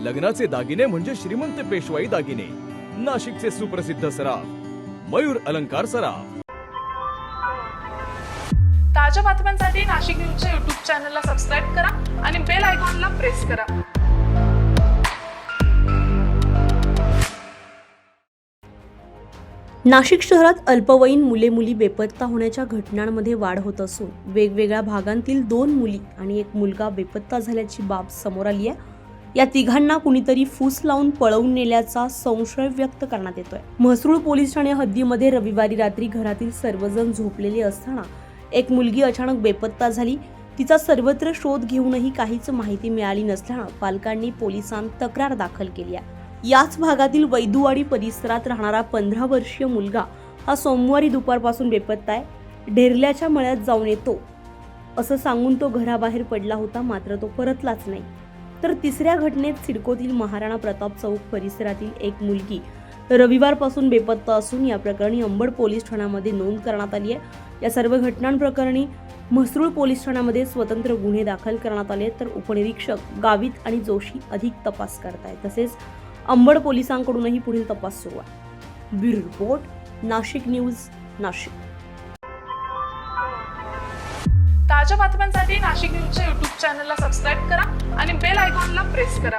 लग्नाचे दागिने म्हणजे श्रीमंत पेशवाई दागिने, नाशिकचे सुप्रसिद्ध सराफ मयूर अलंकार सराफ। ताज्या बातम्यांसाठी नाशिक न्यूजच्या YouTube चॅनलला सबस्क्राईब करा आणि बेल आयकॉनला प्रेस करा। नाशिक शहरात अल्पवयीन मुले-मुली बेपत्ता होण्याच्या घटनांमध्ये वाढ होत असून वेगवेगळ्या भागांतील 2 मुली आणि 1 मुलगा बेपत्ता झाल्याची बाब समोर आली आहे। या तिघांना कुणीतरी फूस लावून पळवून नेल्याचा संशय व्यक्त करण्यात येतोय। म्हसरूळ पोलीस ठाणे हद्दीमध्ये रविवारी रात्री घरातील सर्वजण झोपलेले असताना एक मुलगी अचानक बेपत्ता झाली। तिचा सर्वत्र शोध घेऊनही काहीच माहिती मिळाली नसल्यानं पालकांनी पोलिसांत तक्रार दाखल केली आहे। याच भागातील वैदुवाडी परिसरात राहणारा 15 वर्षीय मुलगा हा सोमवारी दुपारपासून बेपत्ता आहे। ढेरल्याच्या मळ्यात जाऊन येतो असं सांगून तो घराबाहेर पडला होता, मात्र तो परतलाच नाही। तर तिसऱ्या घटनेत सिडकोतील महाराणा प्रताप चौक परिसरातील एक मुलगी रविवारपासून बेपत्ता असून या प्रकरणी अंबड पोलीस ठाण्यामध्ये नोंद करण्यात आली आहे। या सर्व घटनांप्रकरणी म्हसरूळ पोलीस ठाण्यामध्ये स्वतंत्र गुन्हे दाखल करण्यात आले, तर उपनिरीक्षक गावित आणि जोशी अधिक तपास करतायत। तसेच अंबड पोलिसांकडूनही पुढील तपास सुरू आहे। Bureau report, Nashik news, Nashik. ताज्या बातम्यांसाठी नाशिक न्यूजच्या YouTube चॅनलला सबस्क्राईब करा आणि बेल आयकॉनला प्रेस करा।